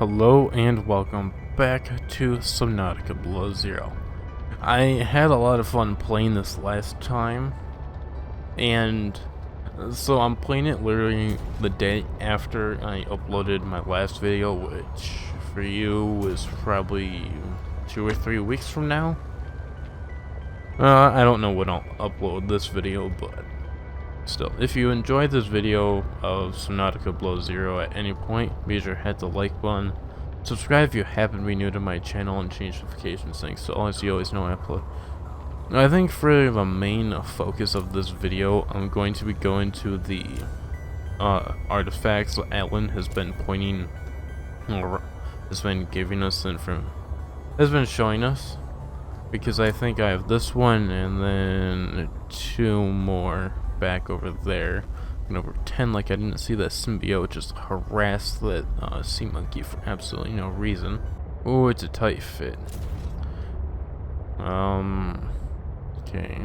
Hello and welcome back to Subnautica Below Zero. I had a lot of fun playing this last time, and so I'm playing it literally the day after I uploaded my last video, which for you was probably 2 or 3 weeks from now. I don't know when I'll upload this video, but still, if you enjoyed this video of Subnautica Below Zero at any point, be sure to hit the like button, subscribe if you happen to be new to my channel, and change notification settings so you always know when I upload. I think for the main focus of this video, I'm going to be going to the artifacts Alan has been pointing, or has been giving us has been showing us, because I think I have this one and then 2 more back over there and pretend like I didn't see that symbiote just harass that sea monkey for absolutely no reason. Oh, it's a tight fit. Okay.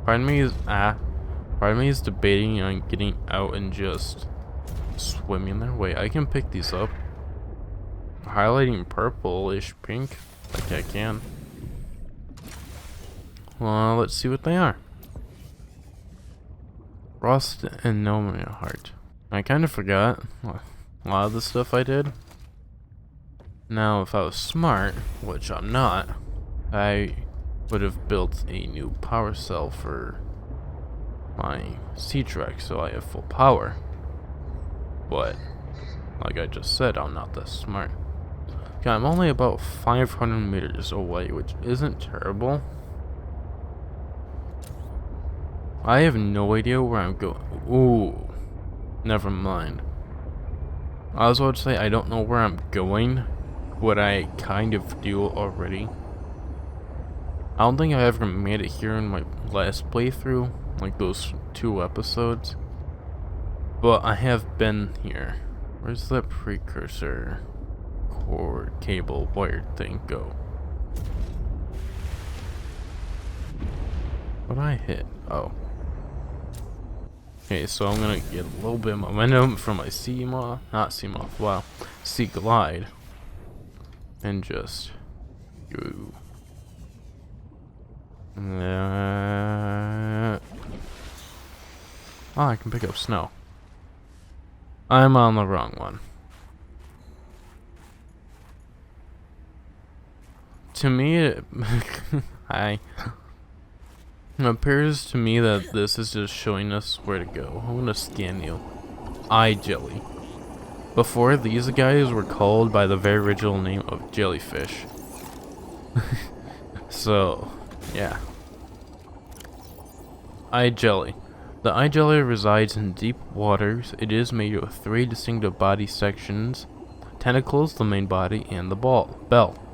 Part of me is debating on getting out and just swimming their way. I can pick these up. Highlighting purplish pink like I can. Well, let's see what they are. Rust and Nomia Heart. I kind of forgot a lot of the stuff I did. Now, if I was smart, which I'm not, I would have built a new power cell for my sea trek so I have full power. But, like I just said, I'm not that smart. Okay, I'm only about 500 meters away, which isn't terrible. I have no idea where I'm going. Ooh, never mind. I was about to say I don't know where I'm going, but I kind of do already. I don't think I ever made it here in my last playthrough, like those 2 episodes. But I have been here. Where's the precursor cord cable wired thing go? What did I hit? Oh. Okay, so I'm gonna get a little bit of momentum from my sea glide, and just go. Oh, I can pick up snow. I'm on the wrong one. To me, it appears to me that this is just showing us where to go. I'm gonna scan you. Eye jelly. Before, these guys were called by the very original name of jellyfish. So, yeah. Eye jelly. The eye jelly resides in deep waters. It is made of 3 distinctive body sections: tentacles, the main body, and the bell.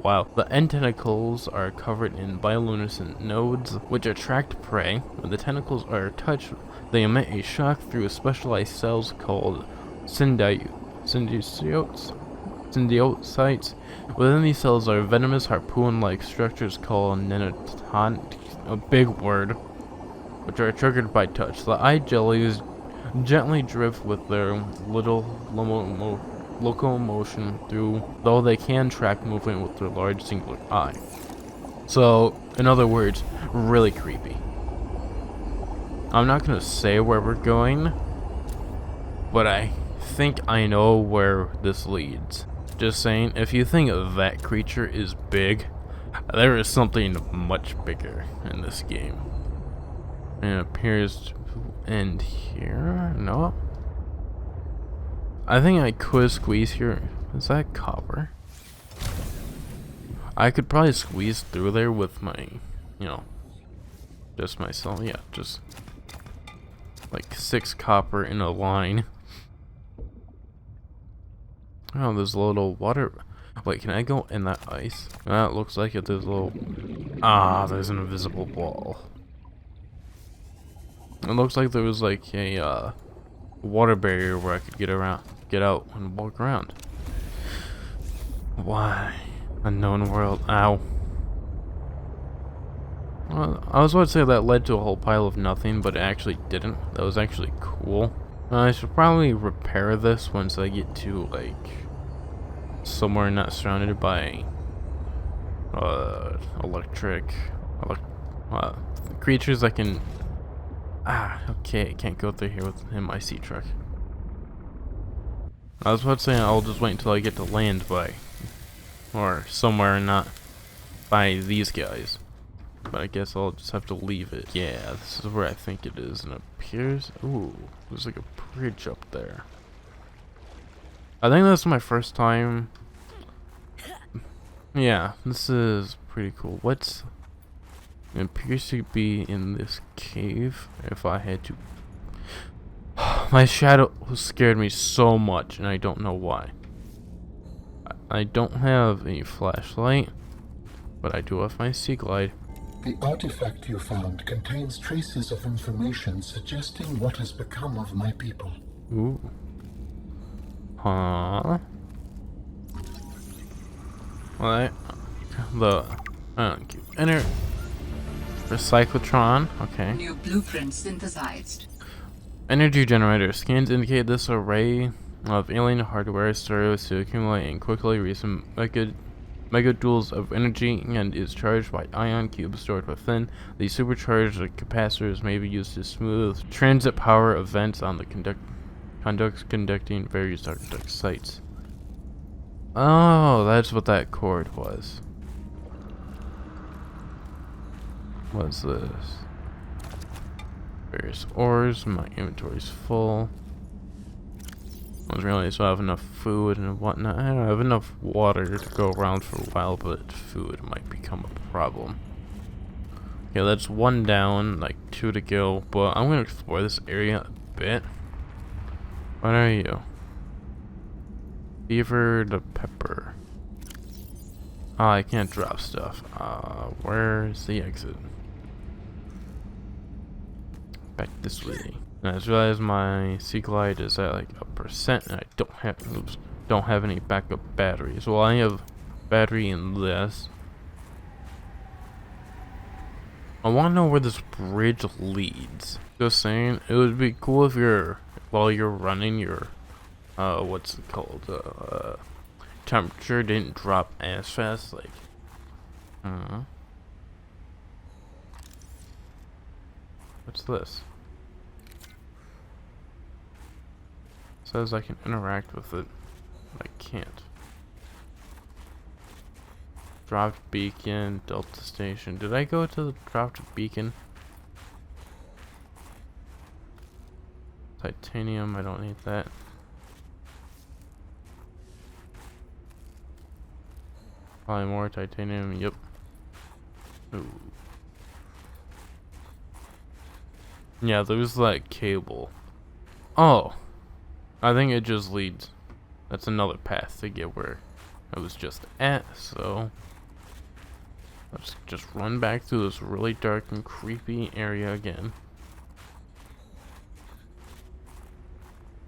Wow. The end tentacles are covered in bioluminescent nodes, which attract prey. When the tentacles are touched, they emit a shock through specialized cells called symbiocytes. Within these cells are venomous harpoon-like structures called a big word, which are triggered by touch. The eye jellies gently drift with their little locomotion through, though they can track movement with their large singular eye. So, in other words, really creepy. I'm not gonna say where we're going, but I think I know where this leads. Just saying, if you think that creature is big, there is something much bigger in this game. And it appears to end here. No. I think I could squeeze here. Is that copper? I could probably squeeze through there with my, just myself. Yeah, just like 6 copper in a line. Oh, there's a little water. Wait, can I go in that ice? That looks like it. There's a little. There's an invisible wall. It looks like there was like a water barrier where I could get out and walk around. Why? Unknown world. Ow. Well, I was about to say that led to a whole pile of nothing, but it actually didn't. That was actually cool. I should probably repair this once I get to, like, somewhere not surrounded by, electric, uh, creatures that can, okay, I can't go through here in my sea truck. I was about to say I'll just wait until I get to land or somewhere not by these guys. But I guess I'll just have to leave it. Yeah, this is where I think it is, and it appears, ooh, there's like a bridge up there. I think that's my first time. Yeah, this is pretty cool. It appears to be in this cave. If I had to, my shadow scared me so much, and I don't know why. I don't have a flashlight, but I do have my sea glide. The artifact you found contains traces of information suggesting what has become of my people. Ooh. Huh? What? Enter recyclotron. Okay. New blueprint synthesized. Energy generator. Scans indicate this array of alien hardware serves to accumulate and quickly recent megajoules of energy and is charged by ion cubes stored within. These supercharged capacitors may be used to smooth transit power events on the conducting various dark sites. Oh, that's what that cord was. What's this? Various ores. My inventory's full. I was realizing so I have enough food and whatnot. I don't have enough water to go around for a while, but food might become a problem. Okay, that's one down, like 2 to go, but I'm gonna explore this area a bit. What are you? Beaver the pepper. Oh, I can't drop stuff. Where's the exit? Back this way. And I just realized my sea glide is at like 1%, and I don't have any backup batteries. Well, I have battery in this. I want to know where this bridge leads. Just saying, it would be cool if while you're running your, what's it called? Temperature didn't drop as fast. Like, what's this? Says I can interact with it. I can't. Dropped beacon, Delta Station. Did I go to the dropped beacon? Titanium, I don't need that. Probably more titanium, yep. Ooh. Yeah, there's that cable. Oh! I think it just leads. That's another path to get where I was just at, so let's just run back through this really dark and creepy area again.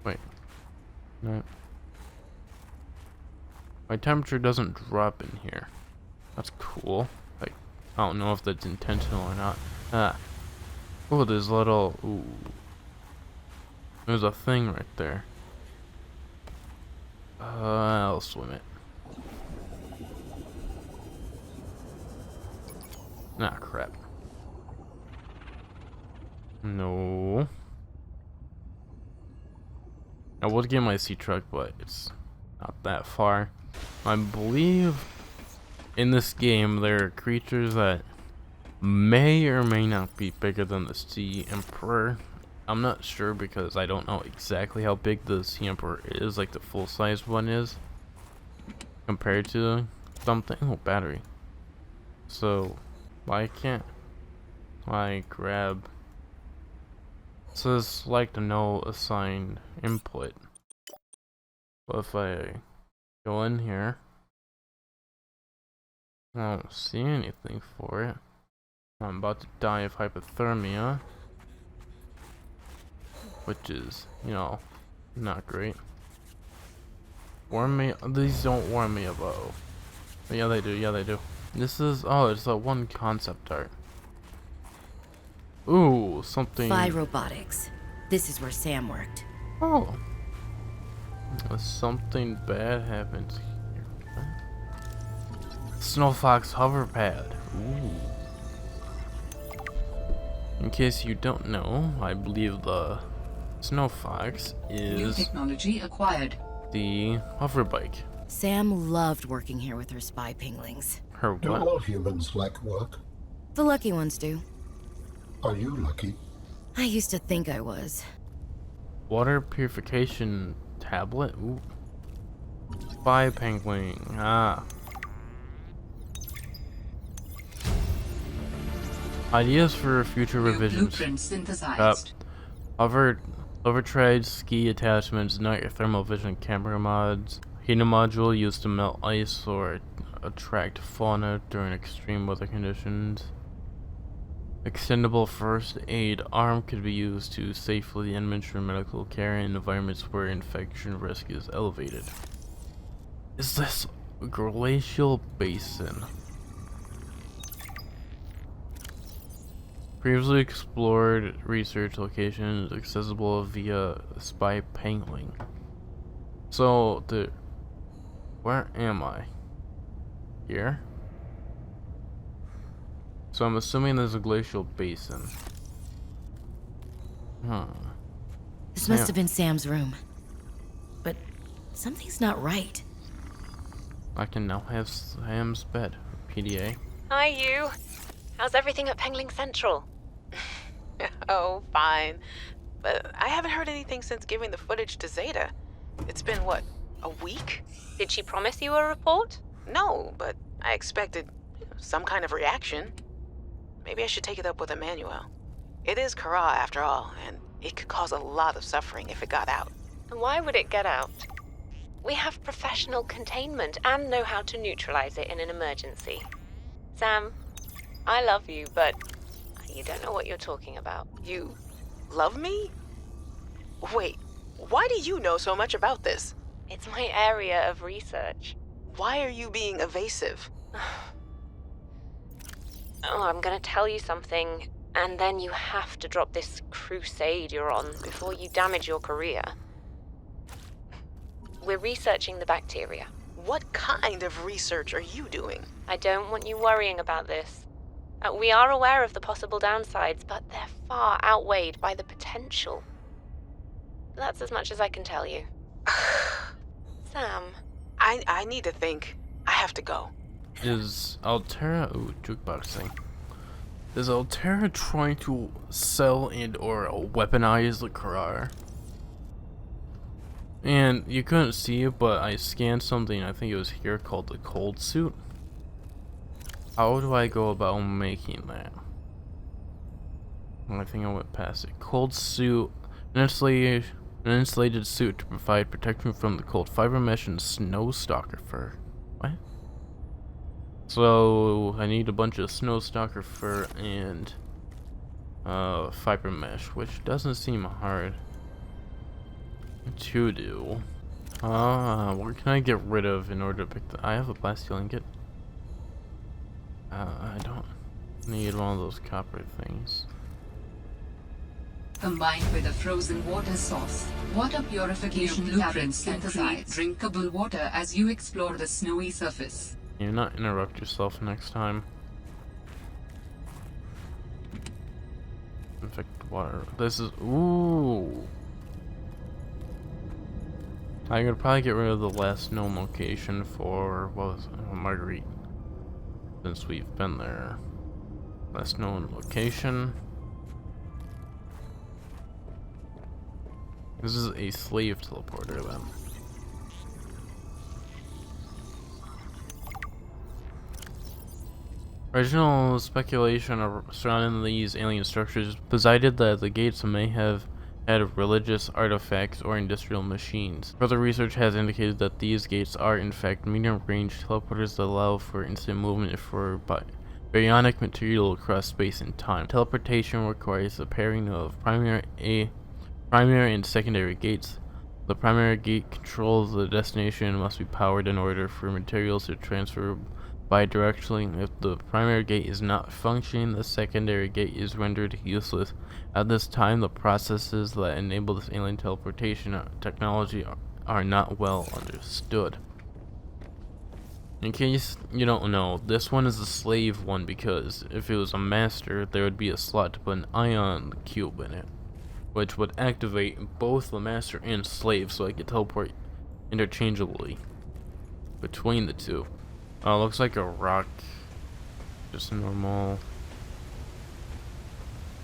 Wait. No. My temperature doesn't drop in here. That's cool. Like, I don't know if that's intentional or not. Oh, there's little. Ooh. There's a thing right there. I'll swim it. Ah, crap. No. I would get my sea truck, but it's not that far. I believe in this game there are creatures that may or may not be bigger than the Sea Emperor. I'm not sure because I don't know exactly how big the Sea Emperor is, like the full-size one is, compared to something. Oh, battery. So, why can't I grab? It says select no assigned input. But if I go in here, I don't see anything for it. I'm about to die of hypothermia, which is, you know, not great. Warm me. These don't warm me up. Oh, yeah, they do. Yeah, they do. This is. Oh, it's that one concept art. Ooh, something. Phi Robotics. This is where Sam worked. Oh. Something bad happens here. Snowfox hover pad. Ooh. In case you don't know, I believe the Snowfox New is technology acquired. the hover bike. Sam loved working here with her spy pinglings. Her Do what? all humans like work? The lucky ones do. Are you lucky? I used to think I was. Water purification tablet? Ooh. Spy penguin. Ah. Ideas for future New revisions. blueprint synthesized. Overtrade, ski attachments, night thermal vision camera mods, heating module used to melt ice or attract fauna during extreme weather conditions. Extendable first aid arm could be used to safely administer medical care in environments where infection risk is elevated. Is this a glacial basin? Previously explored research locations accessible via spy pangling. So where am I? Here? So I'm assuming there's a glacial basin. This must Yeah. have been Sam's room. But something's not right. I can now have Sam's bed. PDA. Hi, you. How's everything at Pengling Central? Oh, fine. But I haven't heard anything since giving the footage to Zeta. It's been, what, a week? Did she promise you a report? No, but I expected some kind of reaction. Maybe I should take it up with Emmanuel. It is Kara, after all, and it could cause a lot of suffering if it got out. And why would it get out? We have professional containment and know how to neutralize it in an emergency. Sam, I love you, but you don't know what you're talking about. You love me? Wait, why do you know so much about this? It's my area of research. Why are you being evasive? Oh, I'm gonna tell you something, and then you have to drop this crusade you're on before you damage your career. We're researching the bacteria. What kind of research are you doing? I don't want you worrying about this. We are aware of the possible downsides, but they're far outweighed by the potential. That's as much as I can tell you. Sam. I need to think. I have to go. Is Altera jukeboxing? Is Altera trying to sell and or weaponize the Karar? And you couldn't see it, but I scanned something, I think it was here, called the cold suit. How do I go about making that? I think I went past it. Cold suit, an insulated suit to provide protection from the cold. Fiber mesh and snow stalker fur. What? So I need a bunch of snow stalker fur and fiber mesh, which doesn't seem hard to do. What can I get rid of in order to pick the? I have a plasteel ingot. I don't need one of those copper things. Combined with a frozen water source, water purification blueprints can create drinkable water as you explore the snowy surface. Can you not interrupt yourself next time? Infect water. This is ooh. I could probably get rid of the last known location for what was it? Marguerite. Since we've been there. Last known location. This is a slave teleporter then. Original speculation surrounding these alien structures decided that the gates may have had religious artifacts or industrial machines. Further research has indicated that these gates are in fact medium-range teleporters that allow for instant movement for baryonic material across space and time. Teleportation requires the pairing of primary and secondary gates. The primary gate controls the destination and must be powered in order for materials to transfer bidirectionally. If the primary gate is not functioning, the secondary gate is rendered useless. At this time, the processes that enable this alien teleportation technology are not well understood. In case you don't know, this one is a slave one because if it was a master, there would be a slot to put an ion cube in it, which would activate both the master and slave, so I could teleport interchangeably between the two. Looks like a rock, just a normal,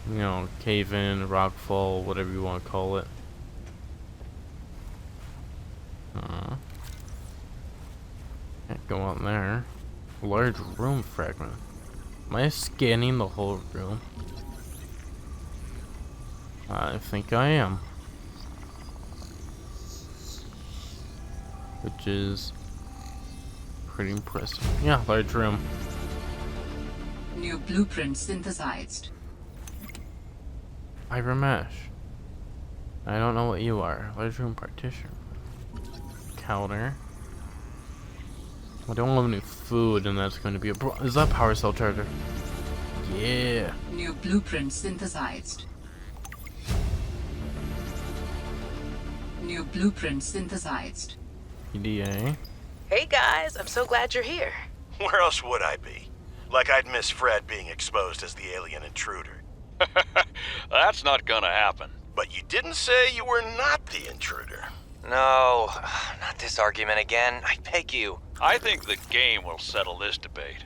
you know, cave-in, rock fall, whatever you want to call it. Can't go out there. Large room fragment. Am I scanning the whole room? I think I am. Which is pretty impressive. Yeah, large room. New blueprint synthesized. Fiber mesh. I don't know what you are. Large room partition. Counter. I don't have any food, and that's going to be a is that power cell charger? Yeah. New blueprint synthesized. New blueprint synthesized. EDA. Hey guys, I'm so glad you're here. Where else would I be? Like I'd miss Fred being exposed as the alien intruder. That's not gonna happen. But you didn't say you were not the intruder. No, not this argument again. I beg you. I think the game will settle this debate.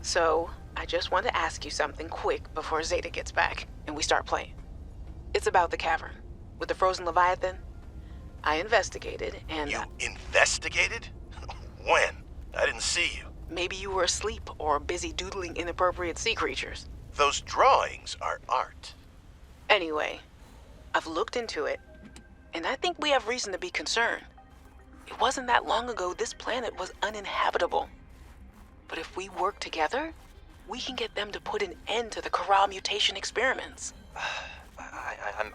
So, I just want to ask you something quick before Zeta gets back and we start playing. It's about the cavern with the frozen Leviathan. I investigated and... You investigated? When? I didn't see you. Maybe you were asleep or busy doodling inappropriate sea creatures. Those drawings are art. Anyway, I've looked into it, and I think we have reason to be concerned. It wasn't that long ago this planet was uninhabitable. But if we work together, we can get them to put an end to the Corral mutation experiments.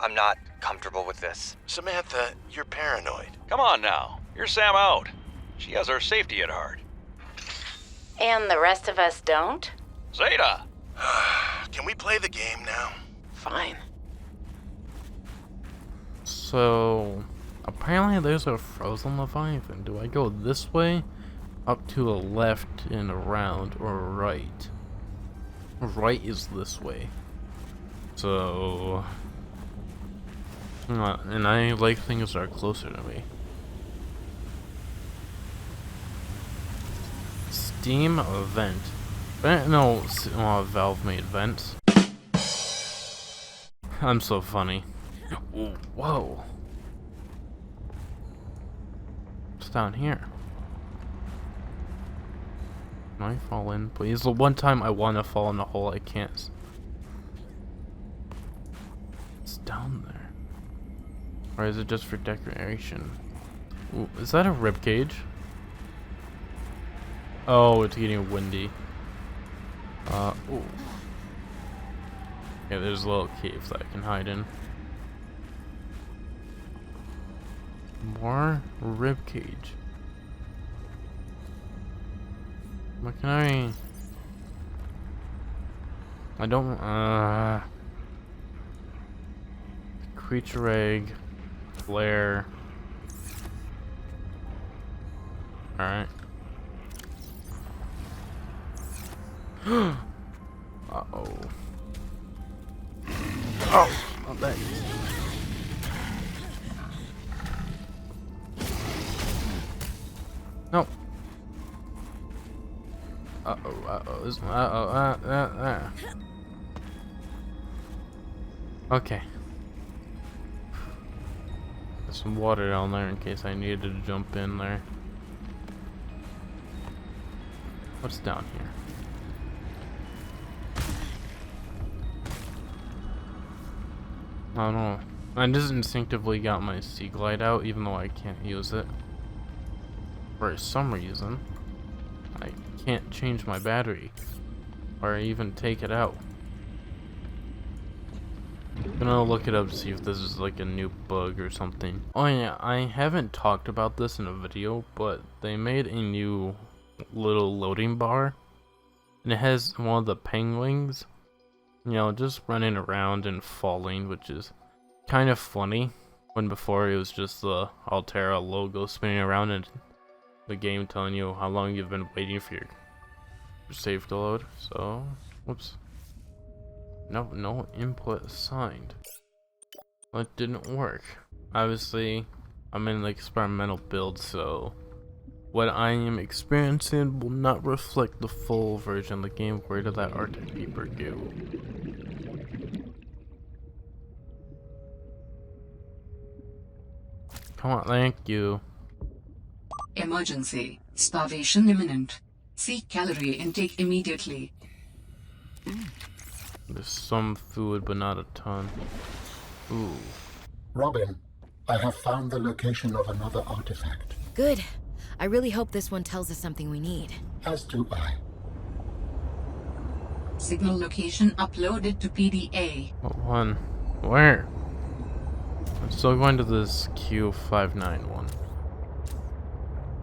I'm not comfortable with this. Samantha, you're paranoid. Come on now, you're Sam out. She has our safety at heart. And the rest of us don't? Zeta! Can we play the game now? Fine. So, apparently there's a frozen Leviathan. Do I go this way, up to the left and around, or right? Right is this way. So, and I like things that are closer to me. Steam event. No, Valve made vents. I'm so funny. Whoa. What's down here? Can I fall in, please? The one time I want to fall in the hole, I can't. It's down there. Or is it just for decoration? Ooh, is that a ribcage? Oh, it's getting windy. Ooh. Yeah, there's a little cave that I can hide in. More ribcage. What can I don't, creature egg, flare. Alright. Uh-oh. Oh, not that easy. No. Okay. There's some water down there in case I needed to jump in there. What's down here? I don't know. I just instinctively got my sea glide out even though I can't use it. For some reason, I can't change my battery or even take it out. I'm gonna look it up to see if this is like a new bug or something. Oh yeah, I haven't talked about this in a video, but they made a new little loading bar, and it has one of the penguins, you know, just running around and falling, which is kind of funny. When before it was just the Altera logo spinning around and the game telling you how long you've been waiting for your save to load. So, whoops. No input assigned. Well, it didn't work. Obviously, I'm in the experimental build, so what I am experiencing will not reflect the full version of the game. Where did that Arctic Peeper go? Come on, thank you. Emergency. Starvation imminent. Seek calorie intake immediately. There's some food, but not a ton. Ooh. Robin, I have found the location of another artifact. Good. I really hope this one tells us something we need. As do I. Signal location uploaded to PDA. What one? Where? I'm still going to this Q591.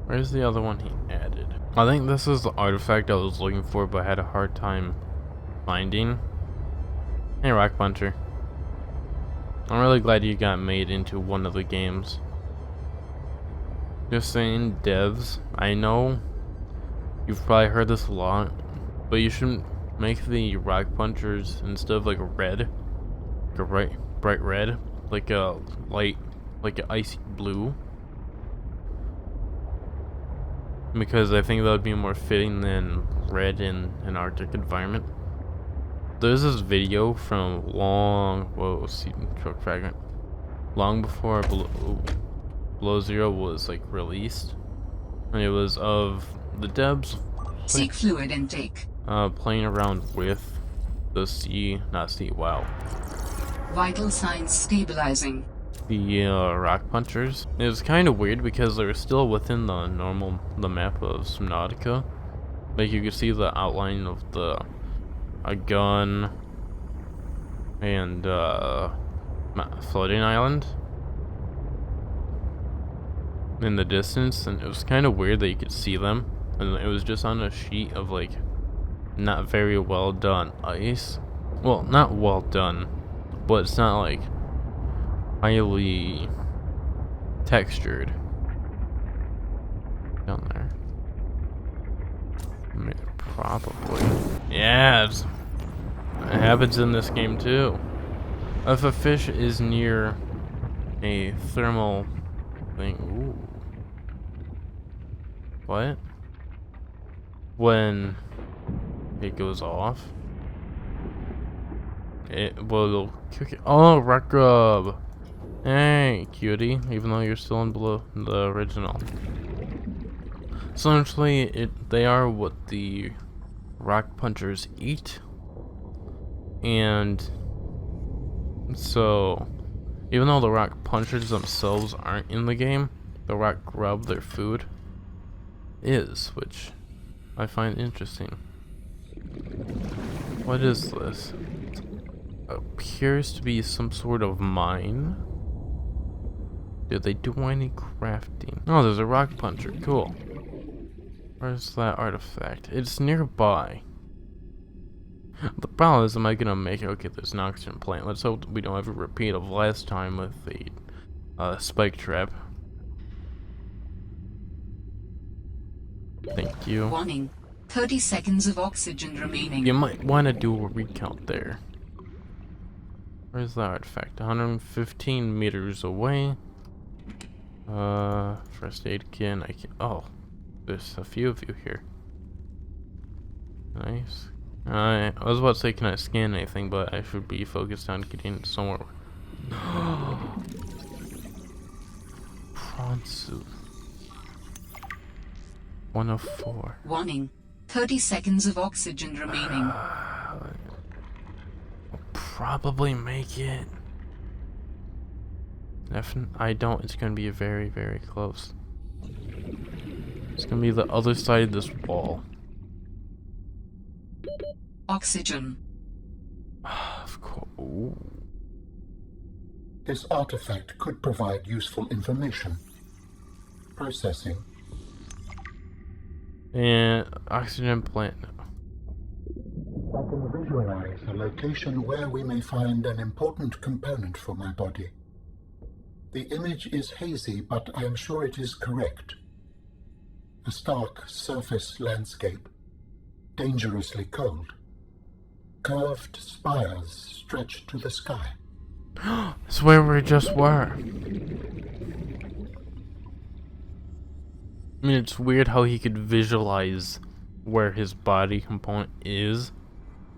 Where's the other one he added? I think this is the artifact I was looking for, but I had a hard time finding. Hey, Rock Puncher. I'm really glad you got made into one of the games. Just saying, devs, I know you've probably heard this a lot, but you should make the Rock Punchers, instead of like red, like a bright red, like a light, like an icy blue. Because I think that would be more fitting than red in an Arctic environment. There's this video from long before Below Zero was like released, and it was of the devs Seek fluid intake. playing around with the Vital signs stabilizing. the Rock Punchers. It was kind of weird because they were still within the map of Subnautica. Like you could see the outline of a gun and floating island in the distance, and it was kind of weird that you could see them, and it was just on a sheet of like not very well done ice. Well, not well done, but it's not like highly textured down there. I mean, probably. Yeah, it happens in this game too. If a fish is near a thermal thing, ooh. What? When it goes off, it will cook it. Oh, rock grub. Hey, cutie. Even though you're still in below the original. Essentially, they are what the Rock Punchers eat, and so even though the Rock Punchers themselves aren't in the game, the Rock Grub, their food, is, which I find interesting. What is this? It appears to be some sort of mine. Do they do any crafting? Oh, there's a Rock Puncher. Cool. Where's that artifact? It's nearby. The problem is, am I gonna make it? Okay, there's an oxygen plant. Let's hope we don't have a repeat of last time with the spike trap. Thank you. Warning. 30 seconds of oxygen remaining. You might want to do a recount there. Where's the artifact? 115 meters away. First aid kit. Oh, there's a few of you here. Nice. I was about to say, can I scan anything, but I should be focused on getting somewhere. Prawn soup. 104. Warning. 30 seconds of oxygen remaining. Probably make it. If I don't, it's gonna be very, very close. It's gonna be the other side of this wall. Oxygen. Of course. Ooh. This artifact could provide useful information. Processing. And oxygen plant. I can visualize a location where we may find an important component for my body. The image is hazy, but I am sure it is correct. A stark surface landscape, dangerously cold. Curved spires stretch to the sky. It's where we just were. I mean, it's weird how he could visualize where his body component is,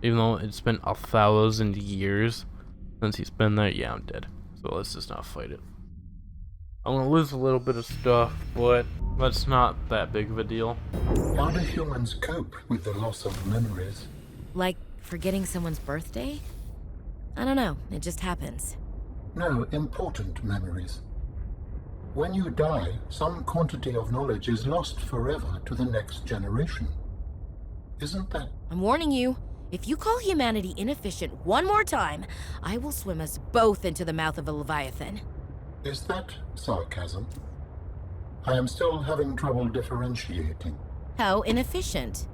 even though it's been 1,000 years since he's been there. Yeah, I'm dead. So let's just not fight it. I'm gonna lose a little bit of stuff, but that's not that big of a deal. How do humans cope with the loss of memories? Like forgetting someone's birthday? I don't know, it just happens. No, important memories. When you die, some quantity of knowledge is lost forever to the next generation. Isn't that... I'm warning you, if you call humanity inefficient one more time, I will swim us both into the mouth of a leviathan. Is that sarcasm? I am still having trouble differentiating. How inefficient?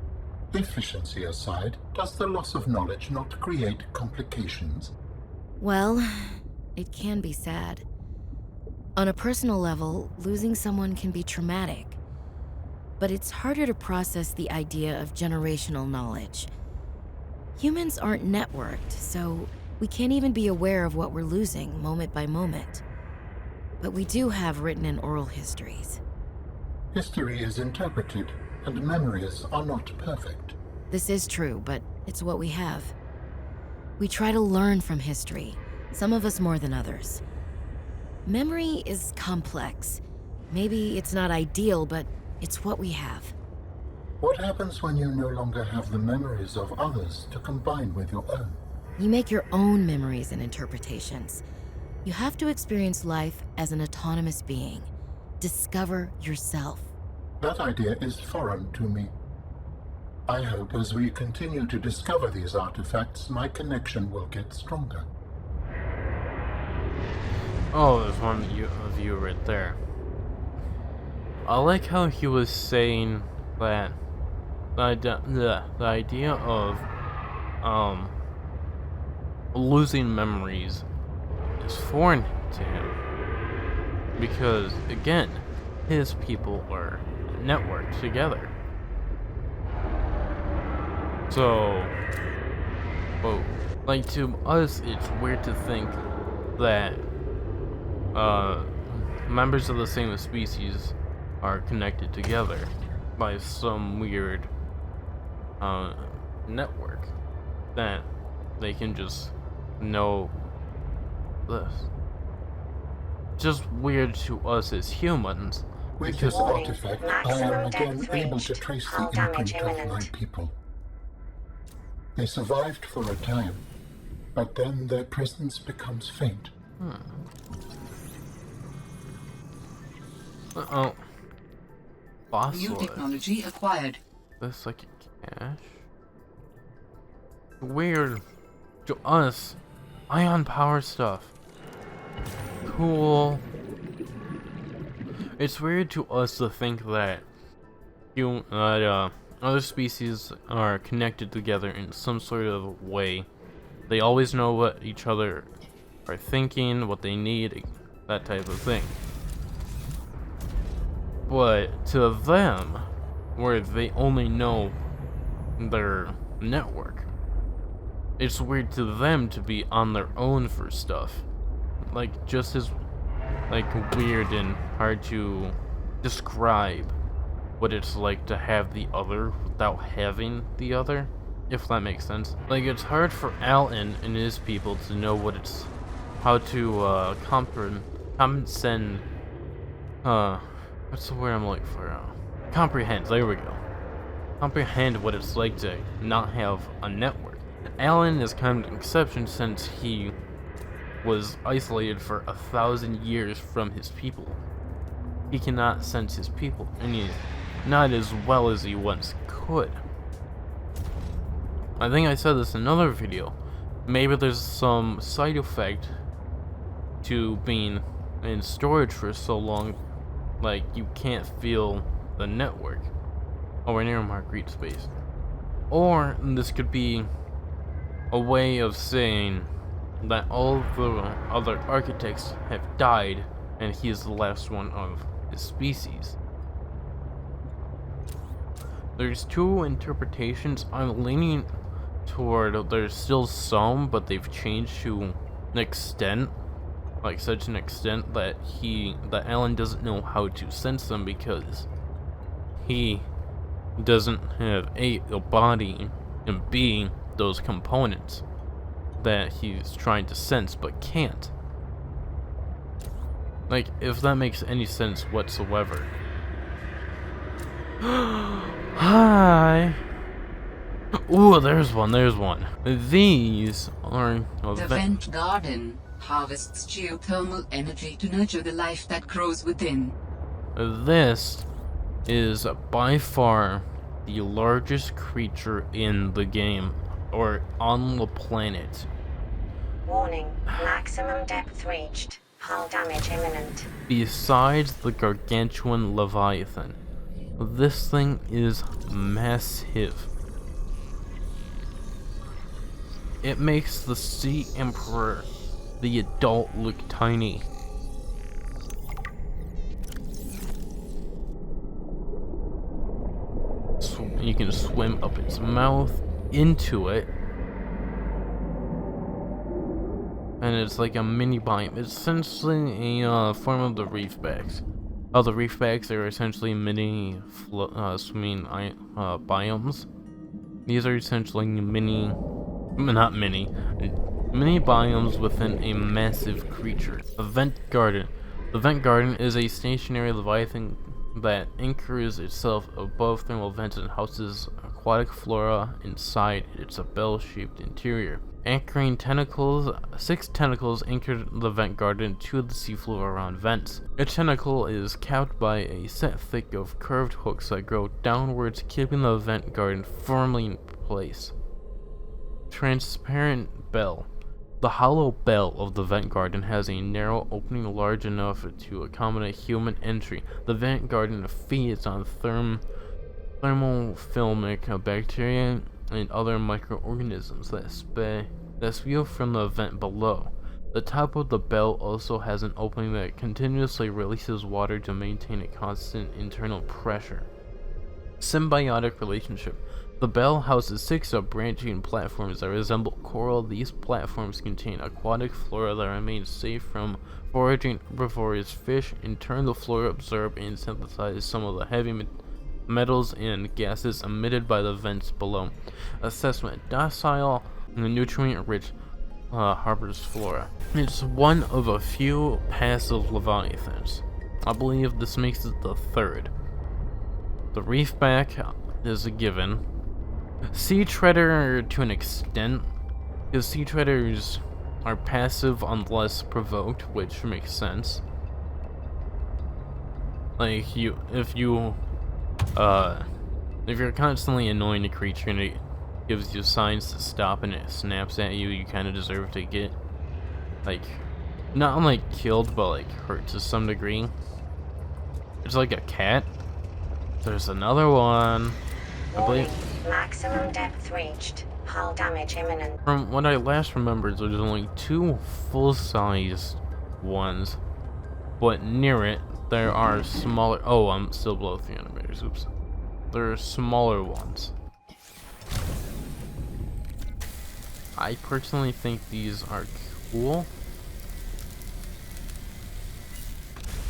Efficiency aside, does the loss of knowledge not create complications? Well, it can be sad. On a personal level, losing someone can be traumatic. But it's harder to process the idea of generational knowledge. Humans aren't networked, so we can't even be aware of what we're losing moment by moment. But we do have written and oral histories. History is interpreted, and memories are not perfect. This is true, but it's what we have. We try to learn from history, some of us more than others. Memory is complex. Maybe it's not ideal, but it's what we have. What happens when you no longer have the memories of others to combine with your own? You make your own memories and interpretations. You have to experience life as an autonomous being. Discover yourself. That idea is foreign to me. I hope as we continue to discover these artifacts, my connection will get stronger. Oh, there's one of you right there. I like how he was saying that the idea of losing memories is foreign to him, because again, his people are networked together. So, well, like to us, it's weird to think that members of the same species are connected together by some weird network that they can just know this. Just weird to us as humans. With this artifact, I am again able to trace the imprint of my people. They survived for a time, but then their presence becomes faint. Uh-oh. New Fossil. technology acquired. This psychic cache. Weird to us. Ion power stuff. Cool. It's weird to us to think that other species are connected together in some sort of way. They always know what each other are thinking, what they need, that type of thing. But to them, where they only know their network, it's weird to them to be on their own for stuff. Like, just as weird and hard to describe what it's like to have the other without having the other, if that makes sense. Like, it's hard for Alan and his people to know what it's, how to comprehend, what's the word I'm looking for? Comprehend, there we go. Comprehend what it's like to not have a network. Alan is kind of an exception since he was isolated for 1,000 years from his people. He cannot sense his people, and he not as well as he once could. I think I said this in another video. Maybe there's some side effect to being in storage for so long, like you can't feel the network. Oh, we're near Marguerite space. Or this could be a way of saying that all the other architects have died and he is the last one of his species. There's two interpretations. I'm leaning toward there's still some, but they've changed to an extent, like such an extent that Alan doesn't know how to sense them because he doesn't have a body and B those components that he's trying to sense but can't. Like, if that makes any sense whatsoever. Hi. Ooh, there's one. These are The vent garden harvests geothermal energy to nurture the life that grows within. This is by far the largest creature in the game, or on the planet. Warning, maximum depth reached. Hull damage imminent. Besides the gargantuan Leviathan, this thing is massive. It makes the Sea Emperor, the adult, look tiny. You can swim up its mouth, into it, and it's like a mini biome. It's essentially a form of the reefbacks. The reefbacks are essentially mini swimming biomes. These are essentially mini biomes within a massive creature. The Vent Garden. The Vent Garden is a stationary leviathan that anchors itself above thermal vents and houses aquatic flora inside its bell-shaped interior. Anchoring tentacles, 6 tentacles anchor the vent garden to the seafloor around vents. A tentacle is capped by a set thick of curved hooks that grow downwards, keeping the vent garden firmly in place. Transparent bell. The hollow bell of the vent garden has a narrow opening large enough to accommodate human entry. The vent garden feeds on thermofilmic bacteria and other microorganisms that spew from the vent below. The top of the bell also has an opening that continuously releases water to maintain a constant internal pressure. Symbiotic relationship. The bell houses 6 branching platforms that resemble coral. These platforms contain aquatic flora that remains safe from foraging herbivorous fish. In turn, the flora absorb and synthesize some of the heavy metals and gases emitted by the vents below. Assessment. Docile and nutrient-rich harbors flora. It's one of a few passive leviathans. I believe this makes it the third. The reefback is a given. Sea treader to an extent, because sea treaders are passive unless provoked, which makes sense. Like if you're constantly annoying a creature and it gives you signs to stop and it snaps at you, you kind of deserve to get, like, not like killed, but like hurt to some degree. It's like a cat. There's another one. I believe. Maximum depth reached. Hull damage imminent. From what I last remembered, there's only 2 full-sized ones, but near it there are smaller. Oh, I'm still below 300 meters. Oops. There are smaller ones. I personally think these are cool.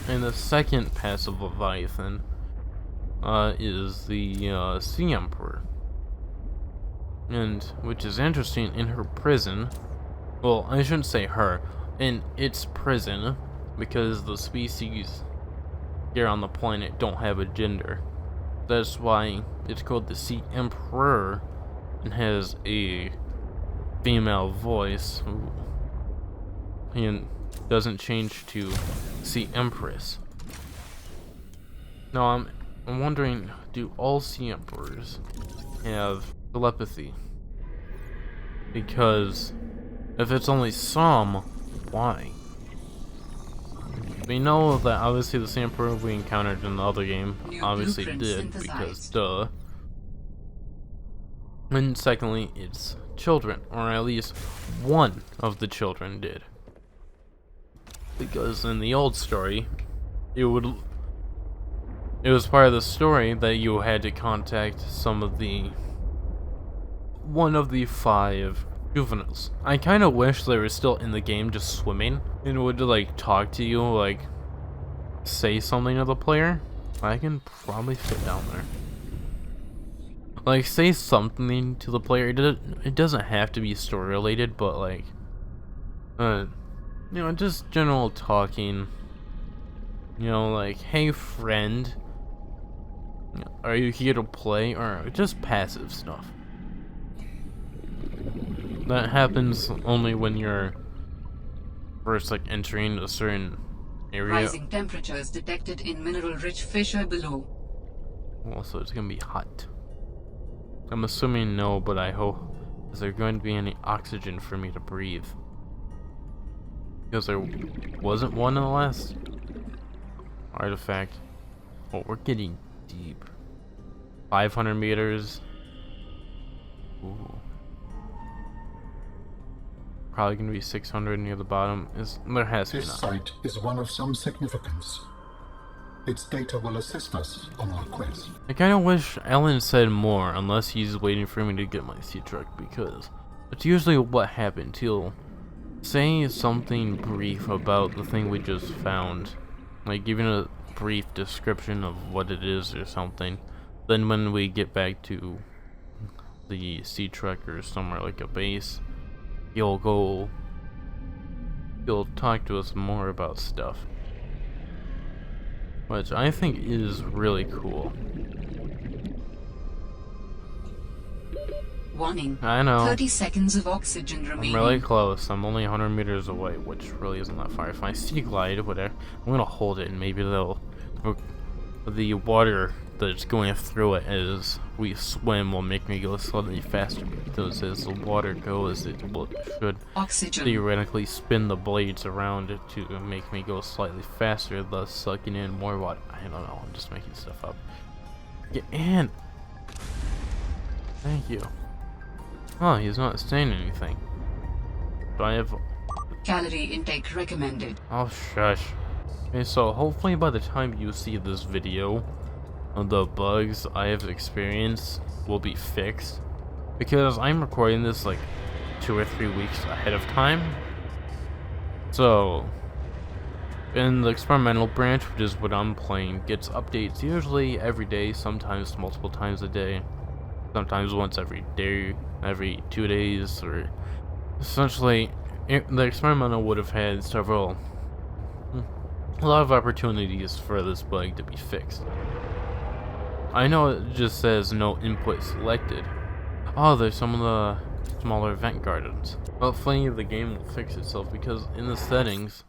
And the second passive Leviathan is the Sea Emperor. And, which is interesting, in her prison, well, I shouldn't say her, in its prison, because the species here on the planet don't have a gender. That's why it's called the Sea Emperor and has a female voice and doesn't change to Sea Empress. Now I'm wondering, do all Sea Emperors have telepathy? Because if it's only some, why? We know that obviously the Sea Emperor we encountered in the other game obviously did, because duh. And secondly, it's children, or at least one of the children did. Because in the old story, it was part of the story that you had to contact one of the 5 juveniles. I kind of wish they were still in the game just swimming and would like talk to you, like say something to the player. I can probably fit down there. Like say something to the player. It doesn't have to be story related, but like you know, just general talking. You know, like, hey friend, are you here to play? Or just passive stuff. That happens only when you're first like entering a certain area. Rising temperatures detected in mineral-rich fissure below. Also, it's gonna be hot. I'm assuming no, but I hope. Is there going to be any oxygen for me to breathe? Because there wasn't one in the last artifact. Oh, we're getting deep. 500 meters. Ooh. Probably gonna be 600 near the bottom. There has to be This enough. site is one of some significance. Its data will assist us on our quest. I kind of wish Alan said more, unless he's waiting for me to get my sea truck, because it's usually what happened. He'll say something brief about the thing we just found, like giving a brief description of what it is or something. Then when we get back to the sea truck or somewhere like a base, he'll talk to us more about stuff, which I think is really cool. Warning. I know. 30 seconds of oxygen remaining. I'm really close. I'm only 100 meters away, which really isn't that far. If I sea glide, whatever, I'm gonna hold it, and maybe the water that's going through it as we swim will make me go slightly faster. Because as the water goes, should Oxygen. theoretically spin the blades around it to make me go slightly faster, thus sucking in more water. I don't know. I'm just making stuff up. Get in. Thank you. Oh, he's not saying anything. Do I have... Calorie intake recommended. Oh, shush. Okay, so hopefully by the time you see this video, the bugs I have experienced will be fixed. Because I'm recording this like 2 or 3 weeks ahead of time. So, in the experimental branch, which is what I'm playing, gets updates usually every day, sometimes multiple times a day. Sometimes once every day, every 2 days, or essentially the experimental would have had a lot of opportunities for this bug to be fixed. I know it just says no input selected. Oh, there's some of the smaller vent gardens. Hopefully the game will fix itself, because in the settings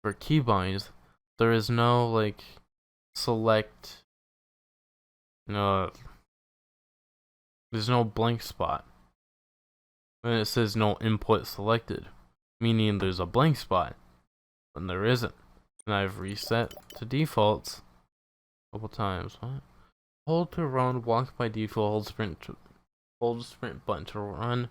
for keybinds there is no like select there's no blank spot. And it says no input selected, meaning there's a blank spot, and there isn't. And I've reset to defaults a couple times. What? Hold to run, walk by default, hold sprint button to run.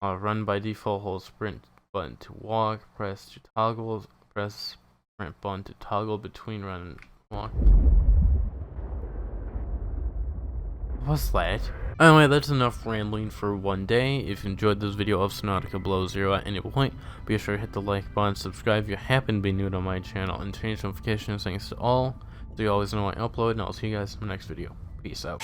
Run by default, hold sprint button to walk, press to toggle, press sprint button to toggle between run and walk. What's that? Anyway, that's enough rambling for one day. If you enjoyed this video of Subnautica Below Zero at any point, be sure to hit the like button, subscribe if you happen to be new to my channel, and change notification settings to all, so you always know when I upload, and I'll see you guys in the next video. Peace out.